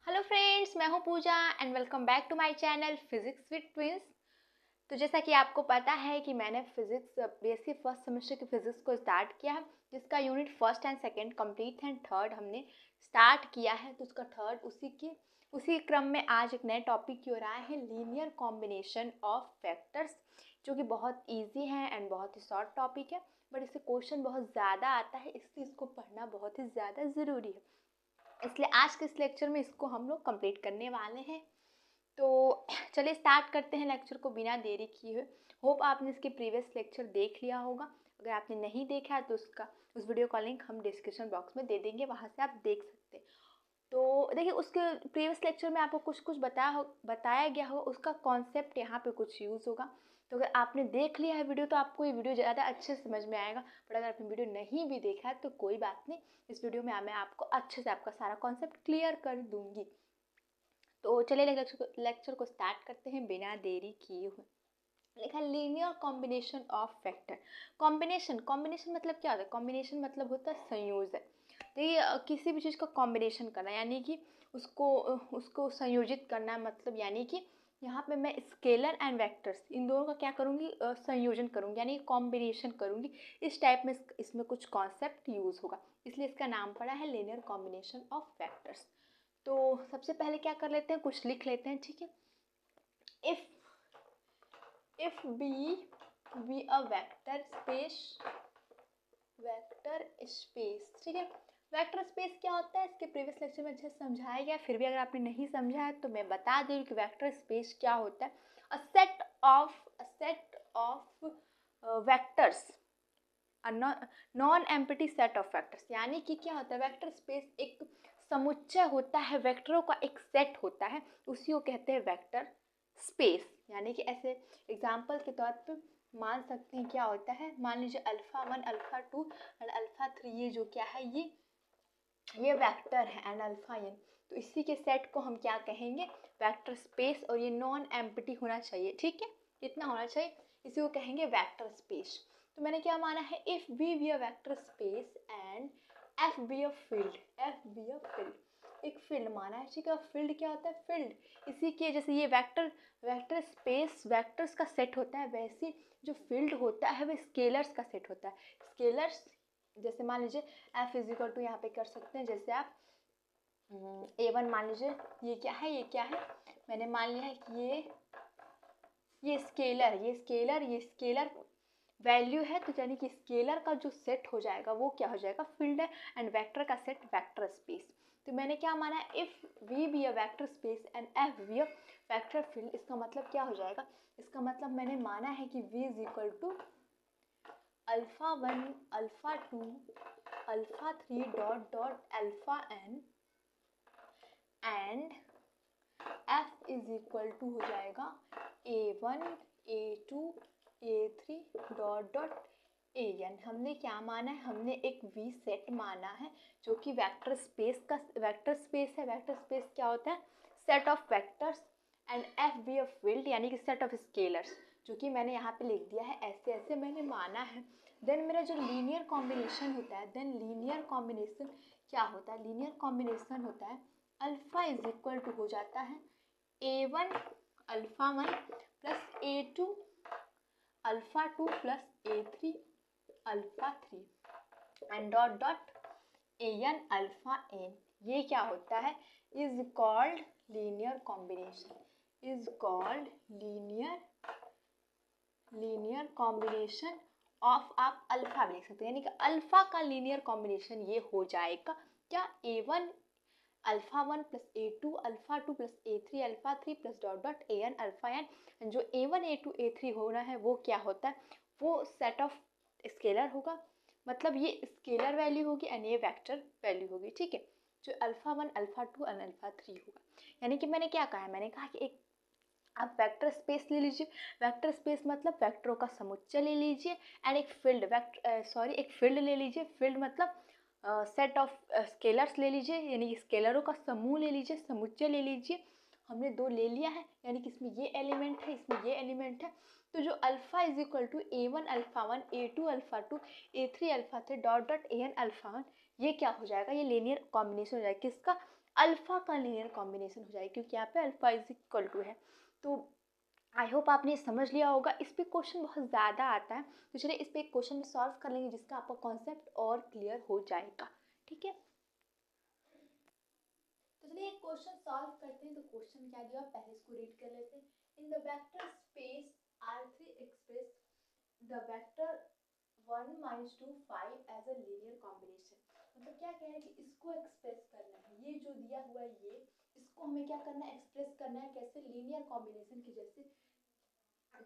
Hello friends, मैं हूं Pooja and welcome back to my channel physics with twins. तो जैसा कि आपको पता है कि मैंने फिजिक्स बीएससी फर्स्ट सेमेस्टर की फिजिक्स को स्टार्ट किया है, जिसका unit first and second complete है एंड थर्ड हमने स्टार्ट किया है। तो उसका थर्ड उसी क्रम में आज एक नए टॉपिक की ओर आए हैं, लीनियर कॉम्बिनेशन ऑफ वेक्टर्स, जो कि बहुत ईजी है एंड बहुत ही शॉर्ट टॉपिक है, बट इससे क्वेश्चन बहुत ज़्यादा आता है, इसलिए इसको पढ़ना बहुत ही ज़्यादा ज़रूरी है। इसलिए आज के इस लेक्चर में इसको हम लोग कंप्लीट करने वाले हैं। तो चलिए स्टार्ट करते हैं लेक्चर को बिना देरी किए हुए। होप आपने इसके प्रीवियस लेक्चर देख लिया होगा। अगर आपने नहीं देखा है तो उस वीडियो का लिंक हम डिस्क्रिप्शन बॉक्स में दे देंगे, वहाँ से आप देख सकते हैं। तो देखिए, उसके प्रीवियस लेक्चर में आपको कुछ बताया गया होगा, उसका कॉन्सेप्ट यहाँ पे कुछ यूज़ होगा। तो अगर आपने देख लिया है वीडियो तो आपको ये वीडियो ज़्यादा अच्छे से समझ में आएगा, बट अगर आपने वीडियो नहीं भी देखा है तो कोई बात नहीं, इस वीडियो में मैं आपको अच्छे से आपका सारा कॉन्सेप्ट क्लियर कर दूँगी। तो चलिए लेक्चर को स्टार्ट करते हैं बिना देरी किए हुए। लिखा linear combination of vector. Combination मतलब क्या होता है? कॉम्बिनेशन मतलब होता है संयोजन। देखिए, किसी भी चीज़ का कॉम्बिनेशन करना यानी कि उसको संयोजित करना, मतलब यानी कि यहाँ पे मैं स्केलर एंड वेक्टर्स इन दोनों का क्या करूँगी, संयोजन करूँगी, यानी कॉम्बिनेशन करूँगी। इस टाइप में इसमें कुछ कॉन्सेप्ट यूज़ होगा, इसलिए इसका नाम पड़ा है लीनियर कॉम्बिनेशन ऑफ वेक्टर्स। तो सबसे पहले क्या कर लेते हैं, कुछ लिख लेते हैं, ठीक है। If B a vector space, ठीक है। वेक्टर स्पेस क्या होता है, इसके प्रीवियस लेक्चर में अच्छे से समझाया गया, फिर भी अगर आपने नहीं समझा है तो मैं बता दे रही हूँ कि वेक्टर स्पेस क्या होता है। A set of vectors, non empty set of vectors, यानी कि क्या होता है, वेक्टर स्पेस एक समुच्चय होता है, वेक्टरों का एक सेट होता है, उसी को कहते हैं वेक्टर स्पेस। यानी कि ऐसे एग्जाम्पल के तौर पे मान सकते हैं क्या होता है, मान लीजिए अल्फा 1 अल्फा 2 और अल्फा 3, ये जो क्या है, ये वेक्टर है एंड अल्फा एन। तो इसी के सेट को हम क्या कहेंगे, वेक्टर स्पेस, और ये नॉन एम्प्टी होना चाहिए, ठीक है, इतना होना चाहिए, इसी को कहेंगे वेक्टर स्पेस। तो मैंने क्या माना है, if V be a vector space and F be a field, एक फील्ड माना है, ठीक है। फील्ड क्या होता है, फील्ड इसी के जैसे ये वेक्टर स्पेस वेक्टर्स का सेट होता है, वैसे जो फील्ड होता है वह स्केलर्स का सेट होता है। स्केलर्स जैसे मान लीजिए एफ इज इक्वल टू, यहाँ पे कर सकते हैं, जैसे आप A1 मान लीजिए, ये क्या है, मैंने मान लिया है कि ये स्केलर वैल्यू है, तो यानी कि स्केलर का जो सेट हो जाएगा वो क्या हो जाएगा, फील्ड है, एंड वेक्टर का सेट वेक्टर स्पेस। तो मैंने क्या माना है, if V be a vector space and F be a vector field, इसका मतलब क्या हो जाएगा, इसका मतलब मैंने माना है कि V is equal to alpha 1 alpha 2 alpha 3 dot dot alpha n and F is equal to हो जाएगा A1 A2 A3 dot dot AN। हमने क्या माना है, हमने एक V सेट माना है जो कि वेक्टर स्पेस है। वेक्टर स्पेस क्या होता है, set of vectors, and F be of field यानी कि सेट ऑफ स्केलर्स, जो कि मैंने यहाँ पे लिख दिया है, ऐसे ऐसे मैंने माना है। देन मेरा जो लीनियर कॉम्बिनेशन होता है, लीनियर कॉम्बिनेशन होता है अल्फा इज इक्वल टू हो जाता है A1 alpha 1 plus A2 alpha 2 plus A3 alpha 3 and dot dot AN alpha n। ये क्या होता है, is called linear combination, linear combination of, आप अल्फा भी लिख सकते हैं, यानी कि अल्फा का लीनियर कॉम्बिनेशन ये हो जाएगा क्या, A1 alpha 1 plus A2 alpha 2 plus A3 alpha 3 plus dot dot AN alpha n। जो A1 A2 A3 होना है वो क्या होता है, वो सेट ऑफ स्केलर होगा, मतलब ये स्केलर वैल्यू होगी एंड ये वेक्टर वैल्यू होगी, ठीक है। जो अल्फा 1 अल्फा 2 एंड अल्फा 3 होगा, यानी कि मैंने क्या कहा है, मैंने कहा कि एक आप वेक्टर स्पेस ले लीजिए, वेक्टर स्पेस मतलब वेक्टरों का समुच्चय ले लीजिए, एंड एक फील्ड ले लीजिए, फील्ड मतलब सेट ऑफ स्केलर्स ले लीजिए, यानी कि स्केलरों का समूह ले लीजिए, समुच्चय ले लीजिए। हमने दो ले लिया है, यानी कि इसमें ये एलिमेंट है, इसमें ये एलिमेंट है। तो जो alpha is equal to A1 alpha 1 A2 alpha 2 A3 alpha 3 dot dot AN alpha 1, ये क्या हो जाएगा, ये लीनियर कॉम्बिनेशन हो जाएगा, किसका, अल्फा का लीनियर कॉम्बिनेशन हो जाएगा, क्योंकि यहाँ पे अल्फा इज इक्वल टू है। तो आई होप आपने समझ लिया होगा। इस पे क्वेश्चन बहुत ज़्यादा आता है, तो चलिए इस पे एक क्वेश्चन सॉल्व कर लेंगे जिसका आपका कॉन्सेप्ट और क्लियर हो जाएगा, ठीक है। तो चलिए एक क्वेश्चन सॉल्व करते हैं। तो क्वेश्चन क्या दिया, पहले इसको रीड कर लेते हैं। In the vector space R3 express the vector 1 - 2 5 as a linear combination. मतलब क्या कह रहे हैं कि इसको एक्सप्रेस करना है, ये जो दिया हुआ है ये, इसको हमें क्या करना है, एक्सप्रेस करना है कैसे, लीनियर कॉम्बिनेशन की जैसे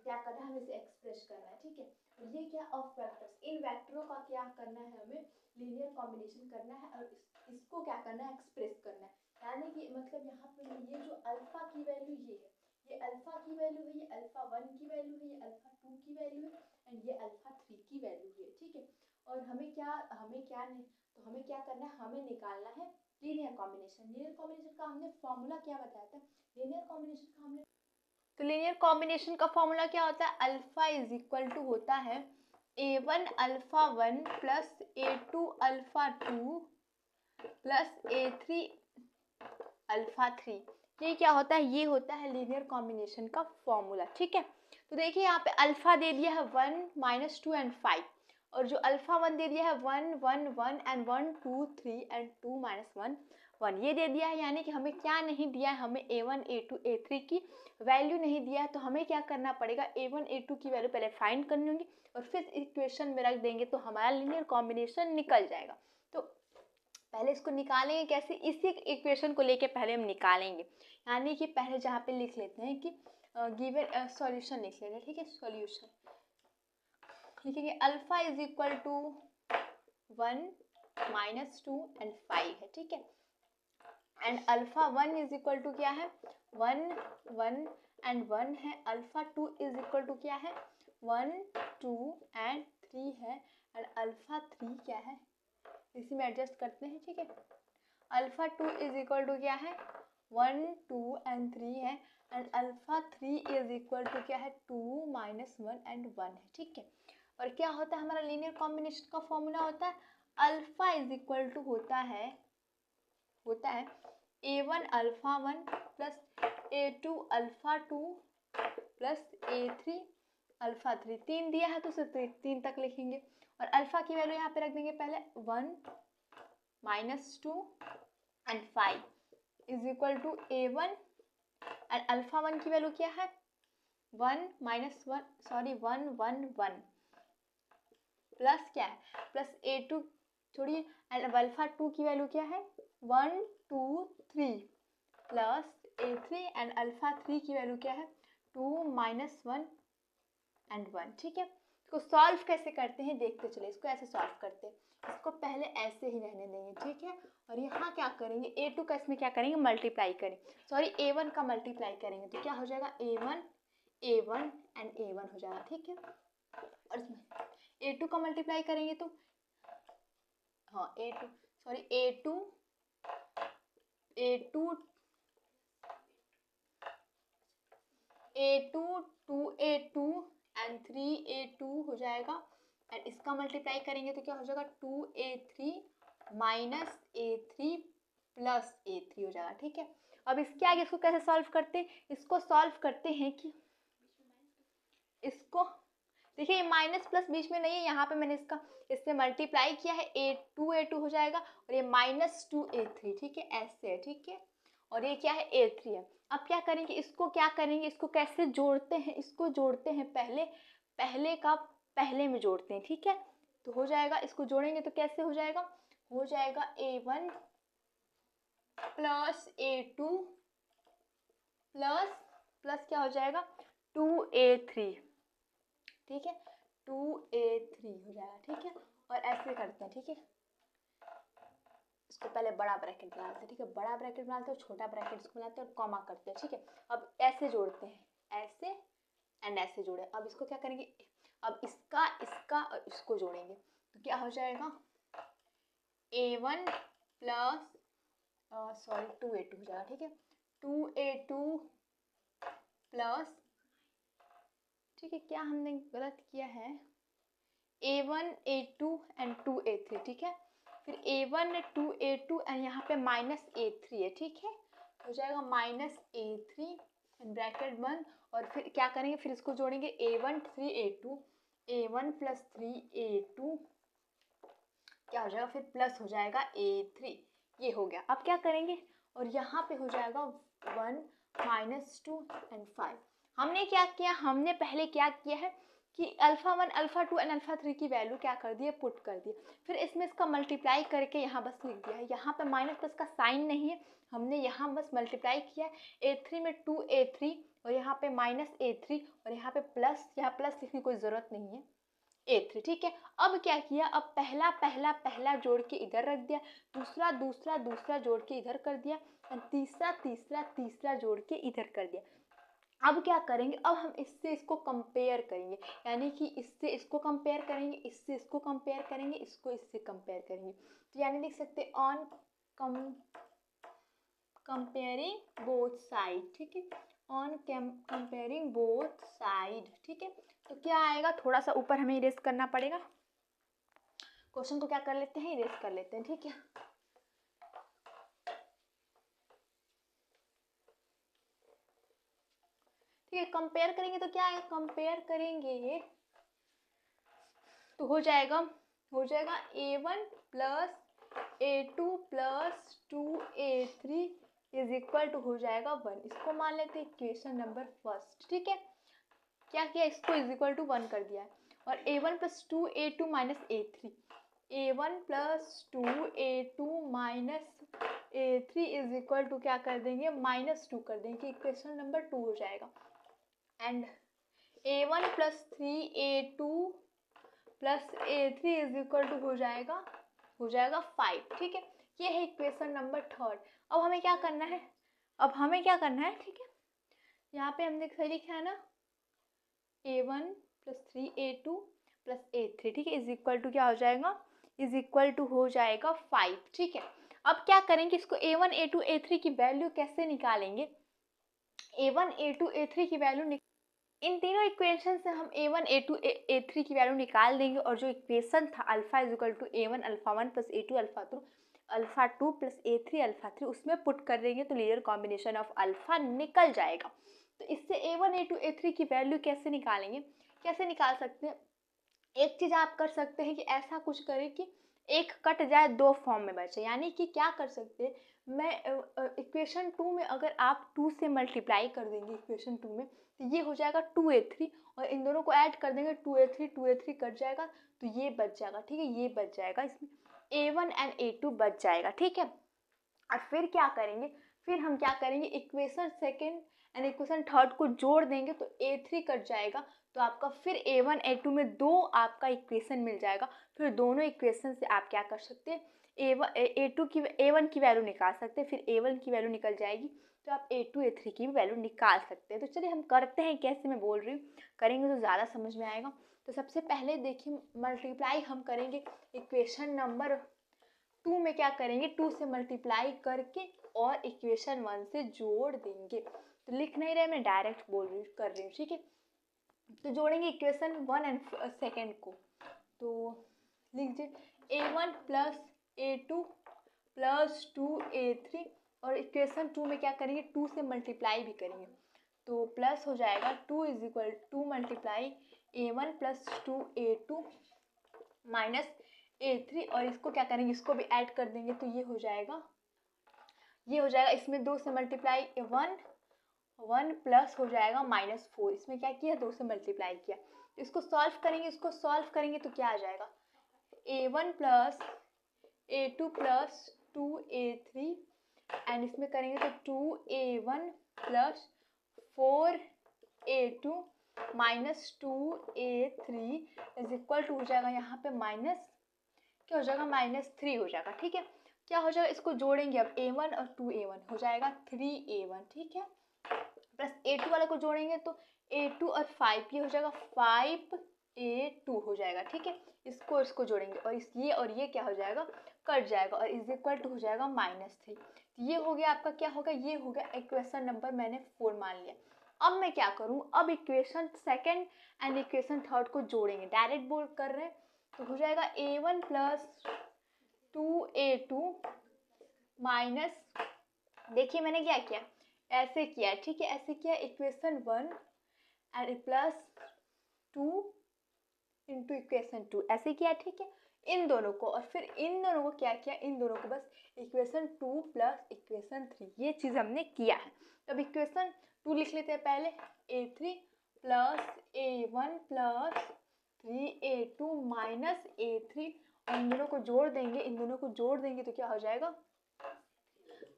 क्या करना है, हमें इसे एक्सप्रेस करना है, ठीक है। और ये क्या, ऑफ वेक्टर्स, इन वेक्टरों का क्या करना है, हमें लीनियर कॉम्बिनेशन करना है और इसको क्या करना है, एक्सप्रेस करना है। यानी कि मतलब यहाँ पे ये जो अल्फा की वैल्यू ये है, ये अल्फा की वैल्यू है, ये अल्फा 1 की वैल्यू है, ये अल्फा 2 की वैल्यू है एंड ये अल्फा 3 की वैल्यू है, ठीक है। और हमें क्या नहीं, तो हमें क्या करना है, हमें निकालना है लीनियर कॉम्बिनेशन। लीनियर कॉम्बिनेशन का हमने फॉर्मूला क्या बताया था, लीनियर कॉम्बिनेशन का हमने, तो लीनियर कॉम्बिनेशन का फॉर्मूला क्या होता है, अल्फा इज इक्वल टू होता है A1 alpha 1 plus A2 alpha 2 plus A3 alpha 3। ये क्या होता है, ये होता है लीनियर कॉम्बिनेशन का फॉर्मूला, ठीक है। तो देखिए यहाँ पे अल्फा दे दिया है 1 - 2 एंड 5, और जो अल्फा 1 दे दिया है 1 1 1 एंड 1 2 3 एंड 2 - 1 1 ये दे दिया है। यानी कि हमें क्या नहीं दिया है, हमें A1 A2 A3 की वैल्यू नहीं दिया है। तो हमें क्या करना पड़ेगा, A1 A2 की वैल्यू पहले फाइंड करनी होगी और फिर इक्वेशन में रख देंगे तो हमारा लीनियर कॉम्बिनेशन निकल जाएगा। तो पहले इसको निकालेंगे कैसे, इसी इक्वेशन को लेके पहले हम निकालेंगे। यानी कि पहले जहाँ पे लिख लेते हैं कि गिवन सॉल्यूशन लिख लेते हैं, ठीक है। सॉल्यूशन लिखेंगे alpha is equal to 1 - 2 and 5 है, ठीक है। And alpha 1 is equal to क्या है, 1 1 एंड 1 है। अल्फा 2 इज इक्वल टू क्या है, 1 2 एंड 3 है। एंड अल्फा 3 क्या है, इसी में एडजस्ट करते हैं, ठीक है। अल्फा 2 इज इक्वल टू क्या है, 1 2 एंड 3 है। And alpha 3 is equal to क्या है, 2 - 1 एंड 1 है, ठीक है। और क्या होता है हमारा लीनियर कॉम्बिनेशन का फॉर्मूला होता है, अल्फा इज इक्वल टू होता है A1 alpha 1 plus A2 alpha 2 plus A3 alpha 3। 3 दिया है तो सिर्फ 3 तक लिखेंगे और अल्फा की वैल्यू यहाँ पे रख देंगे पहले 1 - 2 and 5 is equal to A1 and alpha 1 की वैल्यू क्या है, 1 1 1 1 प्लस क्या है, प्लस A2 थोड़ी एंड अल्फा 2 की वैल्यू क्या है, 1 2 3 प्लस A3 एंड अल्फा 3 की वैल्यू क्या है, 2 - 1 एंड 1, ठीक है। इसको सॉल्व कैसे करते हैं देखते चले। इसको ऐसे सॉल्व करते हैं, इसको पहले ऐसे ही रहने देंगे, ठीक है। और यहाँ क्या करेंगे, A2 का इसमें क्या करेंगे, मल्टीप्लाई करेंगे, सॉरी A1 का मल्टीप्लाई करेंगे तो क्या हो जाएगा, A1 एंड A1 हो जाएगा, ठीक है। और इसमें A2 का मल्टीप्लाई करेंगे तो हाँ A2 sorry A2 2A2 and 3A2 हो जाएगा। एंड इसका मल्टीप्लाई करेंगे तो क्या हो जाएगा, 2A3 minus A3 plus A3 हो जाएगा, ठीक है। अब इसके आगे इसको कैसे सॉल्व करते हैं, इसको सॉल्व करते हैं कि इसको देखिए ये माइनस प्लस बीच में नहीं है, यहाँ पे मैंने इससे मल्टीप्लाई किया है, A2 हो जाएगा और ये -2A3, ठीक है, ऐसे है, ठीक है। और ये क्या है, A3 है। अब क्या करेंगे, इसको क्या करेंगे, इसको कैसे जोड़ते हैं, इसको जोड़ते हैं पहले का पहले में जोड़ते हैं, ठीक है। तो हो जाएगा, इसको जोड़ेंगे तो कैसे हो जाएगा, A1 प्लस A2 प्लस क्या हो जाएगा, 2A3, ठीक है, 2A3 हो जाएगा, ठीक है। और ऐसे करते हैं, ठीक है। इसको पहले बड़ा ब्रैकेट बनाते हैं, ठीक है, बड़ा ब्रैकेट बनाते हैं, छोटा ब्रैकेट इसको बनाते हैं और कॉमा करते हैं, ठीक है। अब ऐसे जोड़ते हैं, ऐसे एंड ऐसे जोड़े। अब इसको क्या करेंगे, अब इसका और इसको जोड़ेंगे तो क्या हो जाएगा, A1 प्लस सॉरी 2A2 हो जाएगा, ठीक है, 2A2 प्लस, ठीक है, क्या हमने गलत किया है, A1 A2 एंड 2A3, ठीक है। फिर A1 टू A2 एंड यहाँ पे -A3 है, ठीक है, हो जाएगा -A3 एंड ब्रैकेट बंद। और फिर क्या करेंगे, फिर इसको जोड़ेंगे A1 3A2, A1 plus 3A2 क्या हो जाएगा, फिर प्लस हो जाएगा A3, ये हो गया। अब क्या करेंगे, और यहाँ पे हो जाएगा 1 -2 एंड 5। हमने क्या किया, हमने पहले क्या किया है कि अल्फ़ा 1 अल्फ़ा 2 एंड अल्फ़ा 3 की वैल्यू क्या कर दिए, पुट कर दिए। फिर इसमें इसका मल्टीप्लाई करके यहाँ बस लिख दिया है। यहाँ पे माइनस प्लस का साइन नहीं है, हमने यहाँ बस मल्टीप्लाई किया है। A3 में 2A3 और यहाँ पे -A3 और यहाँ पे प्लस, यहाँ प्लस लिखने की कोई ज़रूरत नहीं है, A3, ठीक है। अब क्या किया, अब पहला पहला पहला जोड़ के इधर रख दिया, दूसरा दूसरा दूसरा जोड़ के इधर कर दिया, और तीसरा तीसरा तीसरा जोड़ के इधर कर दिया। अब क्या करेंगे, अब हम इससे इसको कंपेयर करेंगे, यानी कि इससे इसको कंपेयर करेंगे, इससे इसको कंपेयर करेंगे, इसको इससे कंपेयर करेंगे। तो यानी लिख सकते हैं ऑन कंपेयरिंग बोथ साइड, ठीक है, ऑन कंपेयरिंग बोथ साइड, ठीक है। तो क्या आएगा, थोड़ा सा ऊपर हमें इरेज करना पड़ेगा, क्वेश्चन को क्या कर लेते हैं, इरेज कर लेते हैं, ठीक है। ठीक है, कंपेयर करेंगे तो क्या आएगा, कंपेयर करेंगे तो हो जाएगा A1 plus A2 plus 2A3 is equal to हो जाएगा 1। इसको मान लेते हैं इक्वेशन नंबर फर्स्ट, ठीक है। क्या किया, इसको इज इक्वल टू 1 कर दिया है। और A1 plus 2A2 minus A3, A1 plus 2A2 minus A3 is equal to क्या कर देंगे, -2 कर देंगे, इक्वेशन नंबर 2 हो जाएगा। And A1 plus 3A2 plus A3 is equal to हो जाएगा 5, ठीक है। ये है इक्वेशन नंबर थर्ड। अब हमें क्या करना है, ठीक है, यहाँ पे हमने सही लिखा है ना, A1 plus 3A2 plus A3, ठीक है, इज इक्वल टू क्या हो जाएगा, इज इक्वल टू हो जाएगा 5, ठीक है। अब क्या करेंगे, इसको A1 A2 A3 की वैल्यू कैसे निकालेंगे, A1 A2 A3 की वैल्यू इन तीनों इक्वेशन से हम A1 A2 A3 की वैल्यू निकाल देंगे, और जो इक्वेशन था alpha is equal to A1 alpha 1 plus A2 alpha 2 plus A3 alpha 3 उसमें पुट कर देंगे तो लीनियर कॉम्बिनेशन ऑफ अल्फा निकल जाएगा। तो इससे A1 A2 A3 की वैल्यू कैसे निकाल सकते हैं, एक चीज़ आप कर सकते हैं कि ऐसा कुछ करें कि एक कट जाए, दो फॉर्म में बचे। यानी कि क्या कर सकते हैं, मैं इक्वेशन 2 में अगर आप 2 से मल्टीप्लाई कर देंगे इक्वेशन 2 में, तो ये हो जाएगा 2A3, और इन दोनों को ऐड कर देंगे 2A3 कट जाएगा, तो ये बच जाएगा, ठीक है, ये बच जाएगा, इसमें A1 एंड A2 बच जाएगा, ठीक है। और फिर क्या करेंगे, फिर हम क्या करेंगे, equation second and equation third को जोड़ देंगे तो A3 कट जाएगा, तो आपका फिर A1 A2 में दो आपका इक्वेशन मिल जाएगा। फिर दोनों इक्वेशन से आप क्या कर सकते हैं, A1 की वैल्यू निकाल सकते हैं, फिर A1 की वैल्यू निकल जाएगी तो आप A2 A3 की भी वैल्यू निकाल सकते हैं। तो चलिए हम करते हैं, कैसे मैं बोल रही हूँ, करेंगे तो ज़्यादा समझ में आएगा। तो सबसे पहले देखिए, मल्टीप्लाई हम करेंगे इक्वेशन नंबर 2 में, क्या करेंगे, 2 से मल्टीप्लाई करके और इक्वेशन 1 से जोड़ देंगे। तो लिख नहीं रहे, मैं डायरेक्ट कर रही हूँ, ठीक है। तो जोड़ेंगे इक्वेशन 1 एंड सेकेंड को, तो लीजिए A1 plus A2 plus 2A3, और इक्वेशन 2 में क्या करेंगे, 2 से मल्टीप्लाई भी करेंगे, तो प्लस हो जाएगा 2 is equal to multiply A1 plus 2A2 minus A3, और इसको क्या करेंगे, इसको भी ऐड कर देंगे, तो ये हो जाएगा इसमें 2 से मल्टीप्लाई 1 प्लस हो जाएगा -4, इसमें क्या किया, 2 से मल्टीप्लाई किया। इसको सॉल्व करेंगे तो क्या आ जाएगा, A1 plus A2 plus 2A3 and इसमें करेंगे तो 2A1 plus 4A2 minus 2A3 is equal to हो जाएगा, यहाँ पे क्या हो जाएगा, -3 हो जाएगा, ठीक है। क्या हो जाएगा, इसको जोड़ेंगे अब A1 और 2A1 हो जाएगा 3A1, ठीक है, प्लस A2 वाले को जोड़ेंगे तो A2 और 5 ये हो जाएगा 5A2 हो जाएगा, ठीक है। इसको जोड़ेंगे और ये क्या हो जाएगा, कट जाएगा, और इज इक्वल टू हो जाएगा -3। ये हो गया आपका, क्या होगा, ये हो गया इक्वेशन नंबर मैंने 4 मान लिया। अब मैं क्या करूँ, अब equation second and equation third को जोड़ेंगे, डायरेक्ट बोल कर रहे हैं, तो हो जाएगा A1 प्लस 2a2 माइनस, देखिए मैंने क्या किया, ऐसे किया, ठीक है, ऐसे किया, equation 1 and plus 2 into equation 2 ऐसे किया, ठीक है, इन दोनों को, और फिर इन दोनों को क्या किया, इन दोनों को बस इक्वेशन 2 प्लस इक्वेशन 3, ये चीज़ हमने किया है। तो अब इक्वेशन 2 लिख लेते हैं पहले, a3 plus a1 plus 3a2 minus a3, और इन दोनों को जोड़ देंगे, इन दोनों को जोड़ देंगे तो क्या हो जाएगा,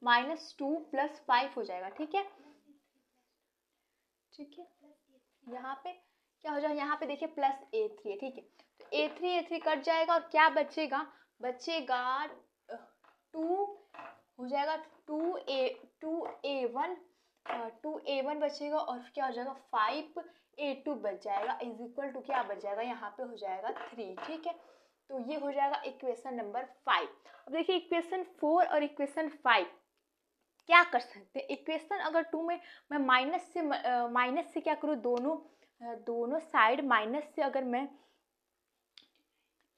-2 + 5 हो जाएगा, ठीक है, ठीक है, यहाँ पे क्या हो जाएगा, यहाँ पे देखिए प्लस a3 है, ठीक है, तो a3 कट जाएगा और क्या बचेगा, बचेगा 2 हो जाएगा, 2a1 बचेगा, और क्या हो जाएगा 5a2 बच जाएगा, इज इक्वल टू क्या बच जाएगा, यहाँ पे हो जाएगा 3, ठीक है, तो ये हो जाएगा इक्वेशन नंबर 5। अब देखिए इक्वेशन 4 और इक्वेशन 5 क्या कर सकते हैं, इक्वेशन अगर 2 में मैं माइनस से क्या करूँ, दोनों साइड माइनस से अगर मैं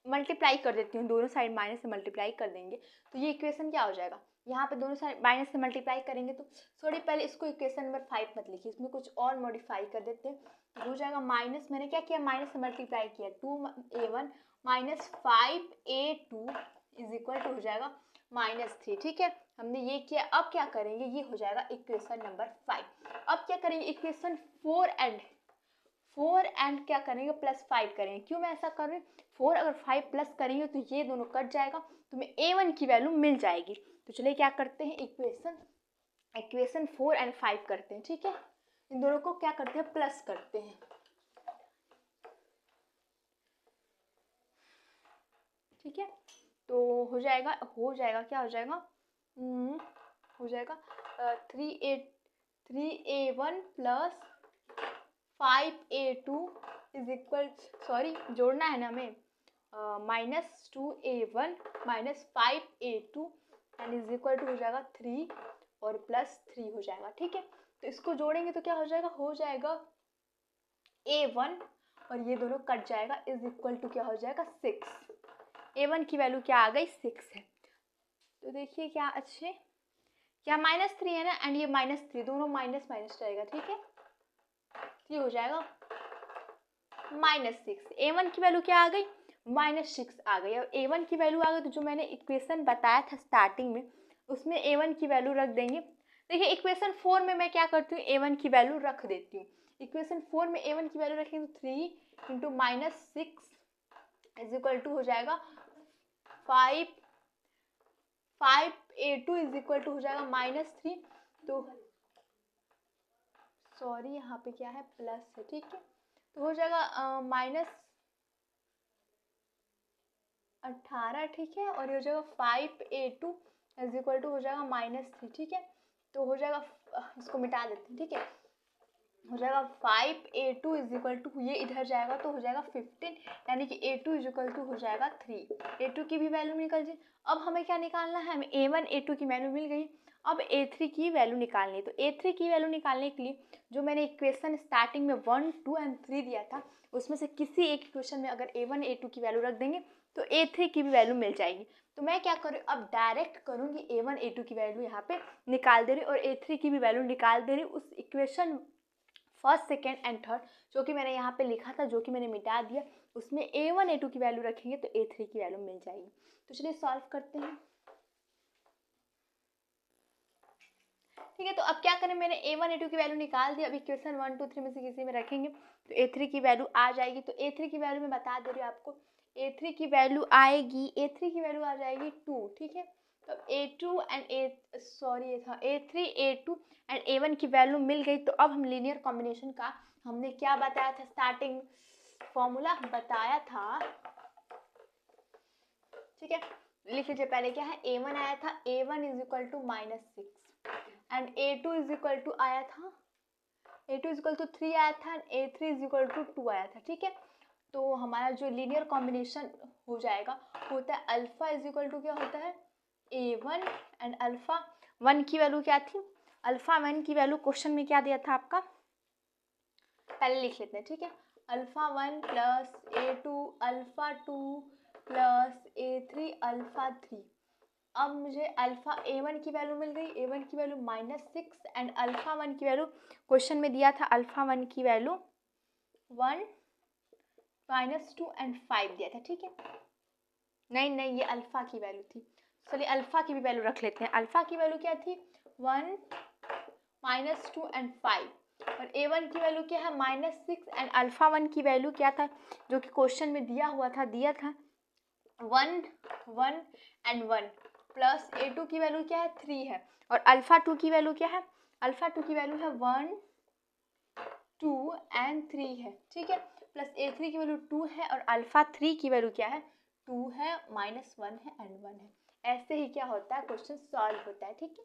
मल्टीप्लाई कर देती हूँ, दोनों साइड माइनस से मल्टीप्लाई कर देंगे तो ये इक्वेशन क्या हो जाएगा, यहाँ पे दोनों साइड माइनस से मल्टीप्लाई करेंगे तो सॉरी पहले इसको इक्वेशन नंबर 5 मत लिखिए, इसमें कुछ और मॉडिफाई कर देते हैं, तो हो जाएगा माइनस, मैंने क्या किया, माइनस से मल्टीप्लाई किया, 2a1 minus 5a2 is equal to हो जाएगा -3, ठीक है, हमने ये किया। अब क्या करेंगे, ये हो जाएगा इक्वेशन नंबर 5। अब क्या करेंगे, इक्वेशन 4 एंड क्या करेंगे, +5 करेंगे। क्यों मैं ऐसा कर रही हूँ, 4 अगर 5 प्लस करेंगे तो ये दोनों कट जाएगा, तुम्हें a1 की वैल्यू मिल जाएगी। तो चलिए क्या करते हैं, इक्वेशन 4 एंड 5 करते हैं, ठीक है, इन दोनों को क्या करते हैं, प्लस करते हैं, ठीक है, तो हो जाएगा क्या हो जाएगा, हो जाएगा 3a1 plus 5a2 is equal, sorry जोड़ना है ना हमें, -2a1 minus 5a2 and is equal to हो जाएगा 3 और +3 हो जाएगा, ठीक है, तो इसको जोड़ेंगे तो क्या हो जाएगा a1 और ये दोनों कट जाएगा, इज इक्वल टू क्या हो जाएगा 6, a1 की वैल्यू क्या आ गई 6 है, तो देखिए क्या अच्छे, क्या -3 है ना, एंड ये -3 दोनों माइनस रहेगा, ठीक है, ये हो जाएगा -6, a1 की वैल्यू क्या आ गई, -6 आ गई, और a1 की वैल्यू आ गई तो जो मैंने इक्वेशन बताया था स्टार्टिंग में उसमें a1 की वैल्यू रख देंगे। देखिए इक्वेशन 4 में मैं क्या करती हूँ, a1 की वैल्यू रख देती हूँ, इक्वेशन 4 में a1 की वैल्यू रखेंगे तो 3 इंटू -6 इज इक्वल टू हो जाएगा 5a2 इज इक्वल टू हो जाएगा -3, तो सॉरी यहाँ पे क्या है, प्लस है, ठीक है, तो हो जाएगा -18, ठीक है, और ये हो जाएगा 5a2 इज इक्वल टू हो जाएगा -3, ठीक है, तो हो जाएगा, इसको मिटा देते हैं, ठीक है, हो जाएगा 5a2 इज इक्वल टू, ये इधर जाएगा तो हो जाएगा 15, यानी कि a2 इज इक्वल टू हो जाएगा 3, a2 की भी वैल्यू निकल जाए। अब हमें क्या निकालना है, हमें a1 a2 की वैल्यू मिल गई, अब a3 की वैल्यू निकालनी है, तो a3 की वैल्यू निकालने के लिए जो मैंने इक्वेशन स्टार्टिंग में 1, 2 एंड 3 दिया था उसमें से किसी एक इक्वेशन में अगर a1 a2 की वैल्यू रख देंगे तो a3 की भी वैल्यू मिल जाएगी। तो मैं क्या करूँ, अब डायरेक्ट करूँगी, a1 a2 की वैल्यू यहाँ पे निकाल दे रही और a3 की भी वैल्यू निकाल दे रही, उस equation first, second and third जो कि मैंने यहाँ पे लिखा था, जो कि मैंने मिटा दिया, उसमें a1 a2 की वैल्यू रखेंगे तो a3 की वैल्यू मिल जाएगी। तो चलिए सॉल्व करते हैं, ठीक है, तो अब क्या करें, मैंने a1 a2 की वैल्यू निकाल दी, अब इक्वेशन 1, 2, 3 में से किसी में रखेंगे तो a3 की वैल्यू आ जाएगी। तो a3 की वैल्यू मैं बता दे रही हूँ आपको, a3 की वैल्यू आ जाएगी 2, ठीक है, तो a2 एंड सॉरी ये था a3 a2 एंड a1 की वैल्यू मिल गई। तो अब हम लीनियर कॉम्बिनेशन का हमने क्या बताया था, स्टार्टिंग फॉर्मूला बताया था, ठीक है, लिख लीजिए पहले क्या है, a1 आया था, a1 is equal to -6 and a2 is equal to आया था, a2 इज इक्वल टू 3 आया था and a3 is equal to 2 आया था, ठीक है, तो हमारा जो लीनियर कॉम्बिनेशन हो जाएगा होता है अल्फा इज इक्वल टू क्या होता है a1 एंड अल्फा 1 की वैल्यू क्या थी, अल्फा 1 की वैल्यू क्वेश्चन में क्या दिया था आपका, पहले लिख लेते हैं, ठीक है, alpha 1 plus a2 alpha 2 plus A3 alpha 3। अब मुझे अल्फ़ा A1 की वैल्यू मिल गई, A1 की वैल्यू -6 एंड अल्फ़ा 1 की वैल्यू क्वेश्चन में दिया था अल्फ़ा 1 की वैल्यू 1 -2 एंड 5 दिया था, ठीक है। नहीं ये अल्फ़ा की वैल्यू थी, चलिए अल्फ़ा की भी वैल्यू रख लेते हैं। अल्फ़ा की वैल्यू क्या थी 1 -2 एंड 5 और A1 की वैल्यू क्या है -6 एंड अल्फ़ा 1 की वैल्यू क्या था जो कि क्वेश्चन में दिया था 1 1 एंड 1 प्लस A2 की वैल्यू क्या है 3 है और अल्फ़ा 2 की वैल्यू क्या है, अल्फ़ा 2 की वैल्यू है 1 2 एंड 3 है, ठीक है। प्लस A3 की वैल्यू 2 है और अल्फ़ा 3 की वैल्यू क्या है 2 है -1 है एंड 1 है। ऐसे ही क्या होता है क्वेश्चन सॉल्व होता है, ठीक है।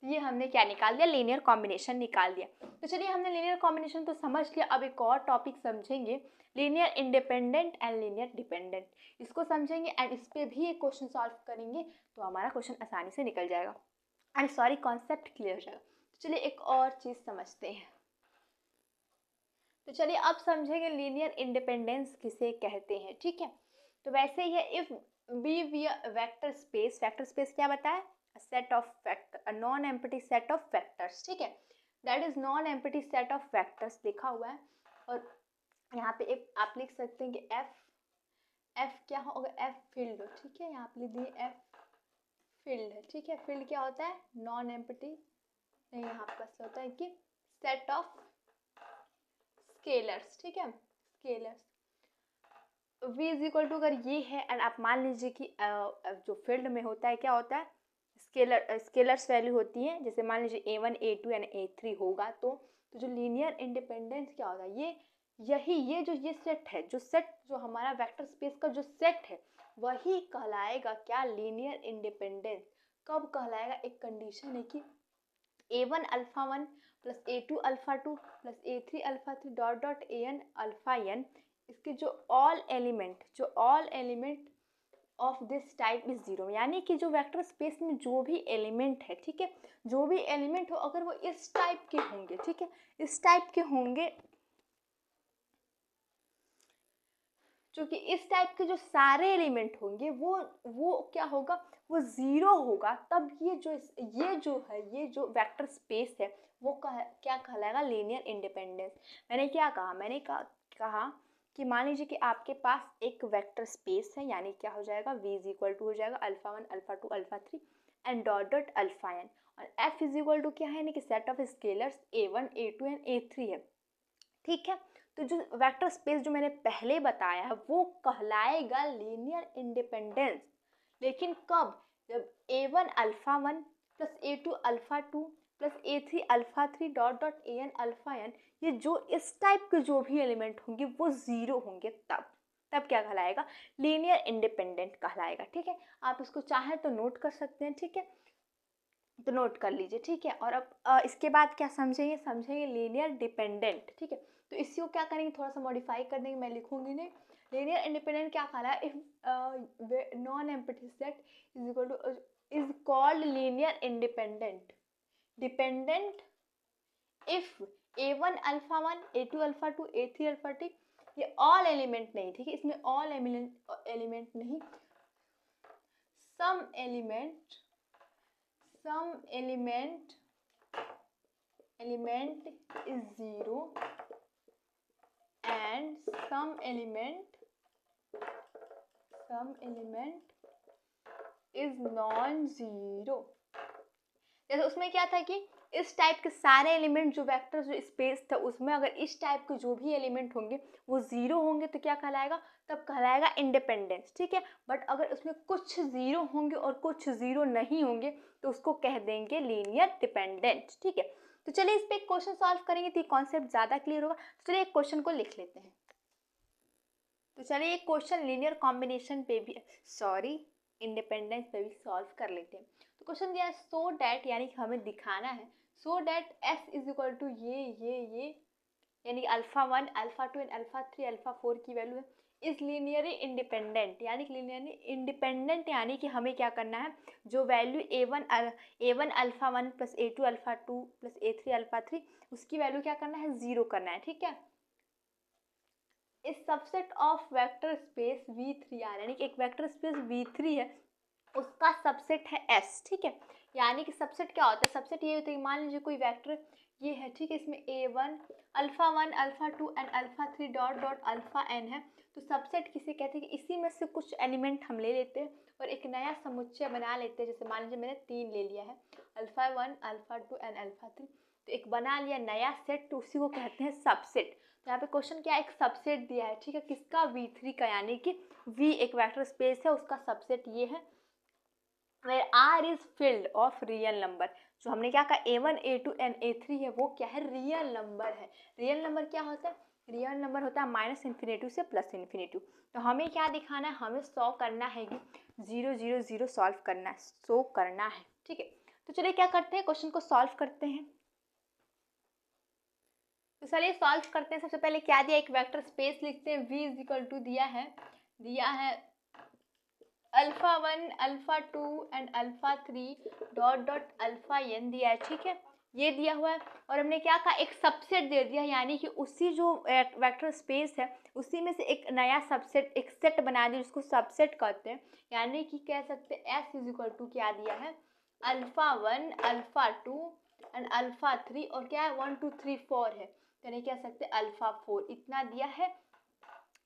ये हमने क्या निकाल दिया, लीनियर कॉम्बिनेशन निकाल दिया। तो चलिए हमने लीनियर कॉम्बिनेशन तो समझ लिया, अब एक और टॉपिक समझेंगे, linear independent and linear dependent. इसको समझेंगे एंड इस पर भी एक क्वेश्चन सॉल्व करेंगे तो हमारा क्वेश्चन आसानी से निकल जाएगा एंड सॉरी कॉन्सेप्ट क्लियर हो जाएगा। तो चलिए एक और चीज़ समझते हैं। तो चलिए अब समझेंगे लीनियर इंडिपेंडेंस किसे कहते हैं, ठीक है। तो वैसे ही है, if be V vector space क्या बताया, set of vector, a non empty set of vectors, ठीक है। That is non empty set of vectors लिखा हुआ है और यहाँ पे एक आप लिख सकते हैं कि एफ क्या होगा, एफ फील्ड, ठीक है। यहाँ पे लिख दिए एफ फील्ड है, ठीक है। फील्ड क्या होता है नॉन एम्प्टी, नहीं यहाँ पास होता है कि सेट ऑफ स्केलर्स, ठीक है, scalars. v is equal to अगर ये है एंड आप मान लीजिए कि जो फील्ड में होता है क्या होता है स्केलर्स वैल्यू होती है, जैसे मान लीजिए A1 A2 एंड A3 होगा तो जो लीनियर इंडिपेंडेंस क्या होता है, ये सेट है, जो हमारा वेक्टर स्पेस का जो सेट है वही कहलाएगा क्या लीनियर इंडिपेंडेंस। कब कहलाएगा, एक कंडीशन है कि A1 alpha 1 plus A2 alpha 2 plus A3 alpha 3 dot dot AN alpha n, इसके जो all element of this type is zero, यानी कि जो वेक्टर स्पेस में जो भी एलिमेंट है, ठीक है, जो भी एलिमेंट हो अगर वो इस टाइप के होंगे, ठीक है, इस टाइप के होंगे, क्योंकि इस टाइप के जो सारे एलिमेंट होंगे वो क्या होगा, वो ज़ीरो होगा, तब ये जो वेक्टर स्पेस है वो क्या कहलाएगा लीनियर इंडिपेंडेंस। मैंने क्या कहा, कहा कि मान लीजिए कि आपके पास एक वेक्टर स्पेस है, यानी क्या हो जाएगा v इज इक्वल टू हो जाएगा alpha 1 alpha 2 alpha 3 and dot dot alpha n, और f इज इक्वल टू क्या है, यानी कि set of scalars A1 A2 and A3 है, ठीक है। तो जो वेक्टर स्पेस जो मैंने पहले बताया है वो कहलाएगा लीनियर इंडिपेंडेंस, लेकिन कब, जब A1 alpha 1 plus A2 alpha 2 plus A3 alpha 3 dot dot AN alpha n, ये जो इस टाइप के जो भी एलिमेंट होंगे वो ज़ीरो होंगे, तब क्या कहलाएगा, लीनियर इंडिपेंडेंट कहलाएगा, ठीक है। आप इसको चाहें तो नोट कर सकते हैं, ठीक है, तो नोट कर लीजिए, ठीक है। और अब इसके बाद क्या समझेंगे लीनियर डिपेंडेंट, ठीक है। तो इसी को क्या करेंगे, थोड़ा सा मॉडिफाई कर देंगे, मैं लिखूंगी नहीं। लीनियर इंडिपेंडेंट क्या कहला है, if non empty set is equal two is called linear independent if A1 alpha 1 A2 alpha 2 A3 alpha 3, ये ऑल एलिमेंट नहीं, ठीक है, इसमें ऑल एलिमेंट नहीं, some element is zero and some element is non-zero। जैसे उसमें क्या था कि इस टाइप के सारे एलिमेंट जो वेक्टर जो स्पेस था उसमें अगर इस टाइप के जो भी एलिमेंट होंगे वो ज़ीरो होंगे तो क्या कहलाएगा, तब कहलाएगा इंडिपेंडेंस, ठीक है। बट अगर उसमें कुछ ज़ीरो होंगे और कुछ ज़ीरो नहीं होंगे तो उसको कह देंगे लीनियर डिपेंडेंट, ठीक है। तो चलिए इस पर एक क्वेश्चन सॉल्व करेंगे तो कॉन्सेप्ट ज़्यादा क्लियर होगा। तो चलिए एक क्वेश्चन को लिख लेते हैं। तो चलिए एक क्वेश्चन लीनियर कॉम्बिनेशन पे भी इंडिपेंडेंस पे भी सॉल्व कर लेते हैं। तो क्वेश्चन दिया है सो डैट, यानी कि हमें दिखाना है so that S is equal to ये यानी alpha 1 alpha 2 and alpha 3 alpha 4 की वैल्यू है इस लीनियरली इंडिपेंडेंट, यानी कि लीनियरली इंडिपेंडेंट, यानी कि हमें क्या करना है, जो value A1 alpha 1 plus A2 alpha 2 plus A3 alpha 3 उसकी वैल्यू क्या करना है, ज़ीरो करना है, ठीक है। इस subset of vector space V3R, यानी कि एक वेक्टर स्पेस V3 है, उसका सबसेट है S, ठीक है। यानी कि सबसेट क्या होता है, सबसेट ये होता है कि मान लीजिए कोई वेक्टर ये है, ठीक है, इसमें A1 alpha 1 alpha 2 and alpha 3 dot dot alpha n है, तो सबसेट किसे कहते हैं कि इसी में से कुछ एलिमेंट हम ले लेते हैं और एक नया समुच्चय बना लेते हैं। जैसे मान लीजिए मैंने 3 ले लिया है, अल्फ़ा 1 अल्फ़ा 2 एंड अल्फ़ा 3, तो एक बना लिया नया सेट, तो उसी को कहते हैं सबसेट। तो यहाँ पे क्वेश्चन क्या है, एक सबसेट दिया है, ठीक है, किसका, V3 का, यानी कि V एक वेक्टर स्पेस है, उसका सबसेट ये है, where R is filled of real number। जो हमने क्या कहा A1 A2 एंड A3 है, वो क्या है, रियल नंबर है। रियल नंबर क्या होता है, रियल नंबर होता है माइनस इन्फिनेटिव से प्लस इन्फिनेटिव। तो हमें क्या दिखाना है, हमें सॉल्व करना है कि 0 0 0 सॉल्व करना है, शो करना है, ठीक है। तो चलिए क्या करते हैं, क्वेश्चन को सॉल्व करते हैं। तो चलिए सॉल्व करते हैं। सबसे पहले क्या दिया, एक वेक्टर स्पेस लिखते हैं, V इज इक्वल टू दिया है alpha 1 alpha 2 and alpha 3 dot dot alpha n दिया है, ठीक है, ये दिया हुआ है। और हमने क्या कहा, एक सबसेट दे दिया, यानी कि उसी जो वेक्टर स्पेस है उसी में से एक नया सबसेट, एक सेट बना दिया जिसको सबसेट कहते हैं। यानी कि कह सकते हैं S इज इक्वल टू क्या दिया है, अल्फ़ा 1 अल्फ़ा 2 एंड अल्फ़ा 3, और क्या है 1 2 3 4 है, यानी कह सकते हैं अल्फ़ा 4, इतना दिया है,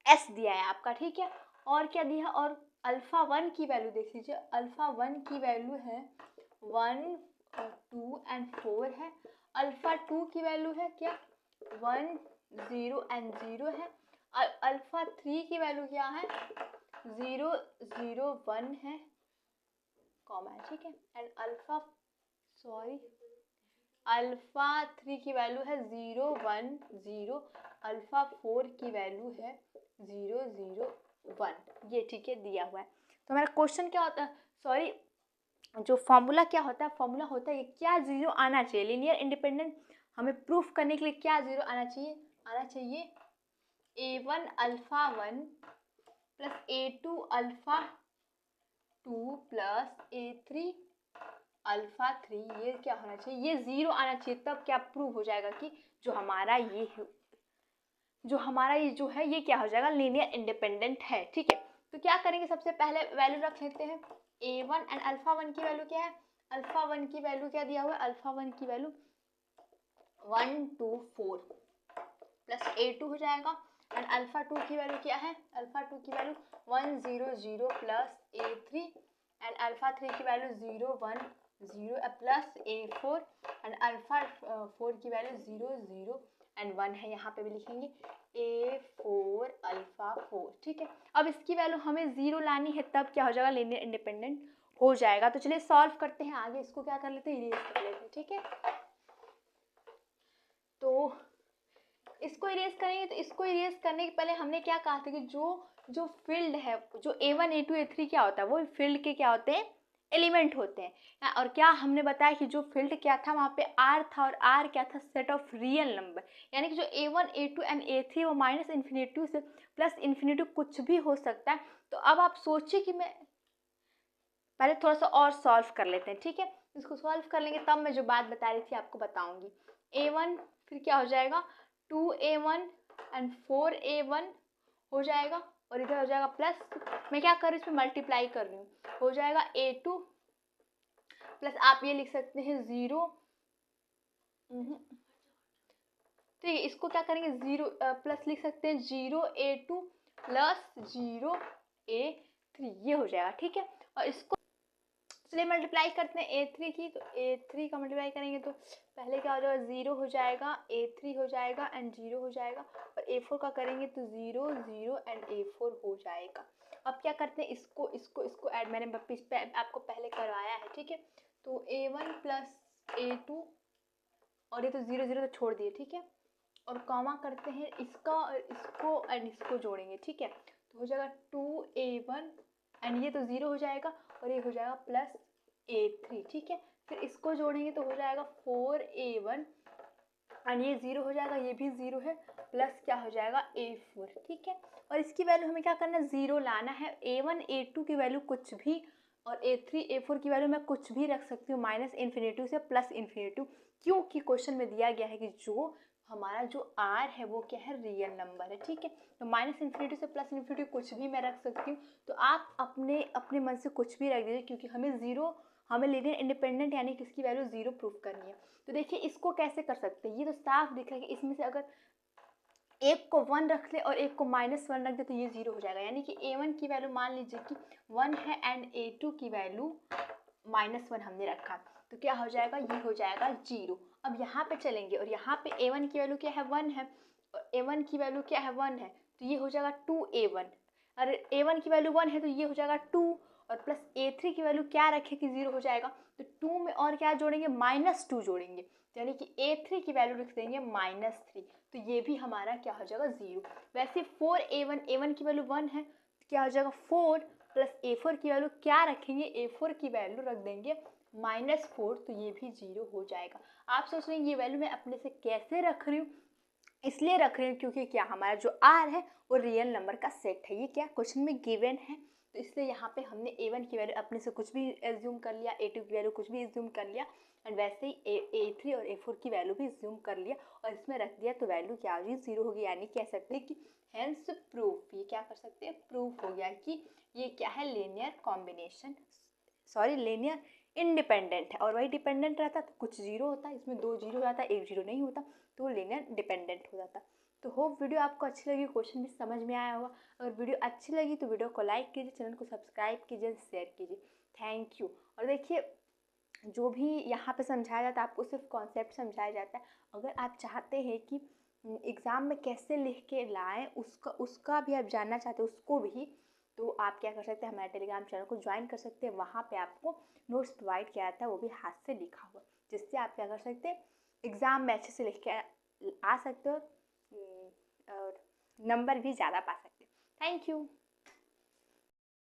S दिया है आपका, ठीक है। और क्या दिया, और अल्फ़ा 1 की वैल्यू देख लीजिए, अल्फ़ा 1 की वैल्यू है 1 2 एंड 4 है, अल्फ़ा 2 की वैल्यू है क्या 1 0 एंड 0 है, अल्फ़ा 3 की वैल्यू क्या है 0 0 1 है, कॉमा है, ठीक है, एंड अल्फ़ा 3 की वैल्यू है 0 1 0, अल्फ़ा 4 की वैल्यू है 0 0 1, ये ठीक है दिया हुआ है। तो हमारा क्वेश्चन क्या होता है, सॉरी, जो फॉर्मूला क्या होता है, फॉर्मूला होता है कि क्या 0 आना चाहिए, लीनियर इंडिपेंडेंट हमें प्रूफ करने के लिए क्या 0 आना चाहिए A1 alpha 1 plus A2 alpha 2 plus A3 alpha 3, ये क्या होना चाहिए, ये 0 आना चाहिए, तब क्या प्रूव हो जाएगा कि जो हमारा ये जो है ये क्या हो जाएगा, लीनियर इंडिपेंडेंट है, ठीक है। तो क्या करेंगे, सबसे पहले वैल्यू रख लेते हैं A1 एंड अल्फ़ा 1 की वैल्यू क्या है, अल्फ़ा 1 की वैल्यू क्या दिया हुआ है, अल्फ़ा 1 की वैल्यू 1 2 4 प्लस A2 हो जाएगा, एंड अल्फ़ा 2 की वैल्यू क्या है, अल्फ़ा 2 की value 1 0 0 plus A3, and alpha 3 की value 0 1 0 plus A4, and alpha 4 की वैल्यू 0 0 एंड 1 है, यहाँ पे भी लिखेंगे A4 अल्फ़ा 4, ठीक है। अब इसकी वैल्यू हमें 0 लानी है, तब क्या हो जाएगा, लीनियर इंडिपेंडेंट हो जाएगा। तो चलिए सॉल्व करते हैं, आगे इसको क्या कर लेते हैं, इरेज कर लेते हैं, ठीक है। तो इसको इरेज करेंगे, तो इसको इरेज करने के पहले हमने क्या कहा था कि जो फील्ड है, जो A1 A2 A3 क्या होता है, वो फील्ड के क्या होते हैं, एलिमेंट होते हैं। और क्या हमने बताया कि जो फील्ड क्या था, वहाँ पे R था, और R क्या था, सेट ऑफ रियल नंबर, यानी कि जो A1 A2 एंड A3 वो माइनस इन्फिनेटिव से प्लस इन्फिनेटिव कुछ भी हो सकता है। तो अब आप सोचिए कि मैं पहले थोड़ा सा और सॉल्व कर लेते हैं, ठीक है। इसको सॉल्व कर लेंगे तब मैं जो बात बता रही थी आपको बताऊंगी। A1 फिर क्या हो जाएगा 2A1 एंड 4A1 हो जाएगा, और इधर हो जाएगा प्लस, मैं क्या कर रही हूँ, इसमें मल्टीप्लाई कर रही हूँ, हो जाएगा A2 प्लस आप ये लिख सकते हैं 0, ठीक है, इसको क्या करेंगे 0 प्लस लिख सकते हैं 0A2 प्लस 0A3, ये हो जाएगा, ठीक है। और इसको चलिए मल्टीप्लाई करते हैं A3 की, तो A3 का मल्टीप्लाई करेंगे तो पहले क्या हो जाएगा 0 हो जाएगा, A3 हो जाएगा एंड 0 हो जाएगा, और A4 का करेंगे तो 0 0 एंड A4 हो जाएगा। अब क्या करते हैं, इसको ऐड मैंने आपको पहले करवाया है, ठीक है। तो A1 प्लस A2, और ये तो 0 0 तो छोड़ दिए, ठीक है, और कॉमा करते हैं इसका और इसको एंड इसको जोड़ेंगे, ठीक है, तो हो जाएगा 2A1 एंड ये तो 0 हो जाएगा, और ये हो जाएगा प्लस A3, ठीक है। फिर इसको जोड़ेंगे तो हो जाएगा 4A1 एंड ये 0 हो जाएगा, ये भी 0 है, प्लस क्या हो जाएगा A4, ठीक है। और इसकी वैल्यू हमें क्या करना है, 0 लाना है। A1 A2 की वैल्यू कुछ भी, और A3 A4 की वैल्यू मैं कुछ भी रख सकती हूँ, माइनस इन्फिनेटिव से प्लस इन्फिनेटिव, क्योंकि क्वेश्चन में दिया गया है कि जो हमारा जो r है वो क्या है, रियल नंबर है, ठीक है। तो माइनस इन्फिनिटी से प्लस इन्फिनिटी कुछ भी मैं रख सकती हूँ, तो आप अपने अपने मन से कुछ भी रख दीजिए, क्योंकि हमें लीनियर इंडिपेंडेंट यानी कि इसकी वैल्यू 0 प्रूफ करनी है। तो देखिए इसको कैसे कर सकते हैं, ये तो साफ दिख रहा है कि इसमें से अगर एक को 1 रख ले और एक को -1 रख दे तो ये 0 हो जाएगा, यानी कि a1 की वैल्यू मान लीजिए कि 1 है एंड a2 की वैल्यू -1 हमने रखा, तो क्या हो जाएगा, ये हो जाएगा 0। अब यहाँ पे चलेंगे और यहाँ पे a1 की वैल्यू क्या है, 1 है, और a1 की वैल्यू क्या है, 1 है, तो ये हो जाएगा 2a1। अरे a1 की वैल्यू 1 है तो ये हो जाएगा 2, और प्लस a3 की वैल्यू क्या रखे कि 0 हो जाएगा, तो 2 में और क्या जोड़ेंगे, -2 जोड़ेंगे, यानी कि a3 की वैल्यू लिख देंगे -3, तो ये भी हमारा क्या हो जाएगा 0। वैसे 4a1, a1 की वैल्यू 1 है तो क्या हो जाएगा 4, प्लस a4 की वैल्यू क्या रखेंगे, a4 की वैल्यू रख देंगे -4, तो ये भी 0 हो जाएगा। आप सोच रहे हैं ये वैल्यू मैं अपने से कैसे रख रही हूँ, इसलिए रख रही हूँ क्योंकि क्या हमारा जो r है वो रियल नंबर का सेट है, ये क्या क्वेश्चन में गिवन है, तो इसलिए यहाँ पे हमने a1 की वैल्यू अपने से कुछ भी एज्यूम कर लिया, a2 की वैल्यू कुछ भी एज्यूम कर लिया, एंड वैसे ही a3 और a4 की वैल्यू भी एज्यूम कर लिया और इसमें रख दिया, तो वैल्यू क्या होगी, 0 होगी, यानी कह सकते हैं कि हेंस प्रूफ, ये क्या कर सकते हैं, प्रूफ हो गया कि ये क्या है, linear combination, sorry linear independent है। और वही डिपेंडेंट रहता तो कुछ 0 होता, इसमें 2 0 हो जाता, 1 0 नहीं होता, तो लीनियर डिपेंडेंट हो जाता। तो होप वीडियो आपको अच्छी लगी, क्वेश्चन भी समझ में आया होगा। अगर वीडियो अच्छी लगी तो वीडियो को लाइक कीजिए, चैनल को सब्सक्राइब कीजिए, शेयर कीजिए। Thank you. और देखिए जो भी यहाँ पे समझाया जाता है आपको सिर्फ कॉन्सेप्ट समझाया जाता है, अगर आप चाहते हैं कि एग्ज़ाम में कैसे लिख के लाएँ उसका भी आप जानना चाहते हो उसको भी, तो आप क्या कर सकते हैं, हमारे टेलीग्राम चैनल को ज्वाइन कर सकते हैं। वहाँ पे आपको नोट्स प्रोवाइड किया जाता है, वो भी हाथ से लिखा हुआ, जिससे आप क्या कर सकते हैं, एग्ज़ाम में अच्छे से लिख के आ सकते हो और नंबर भी ज़्यादा पा सकते हैं। Thank you.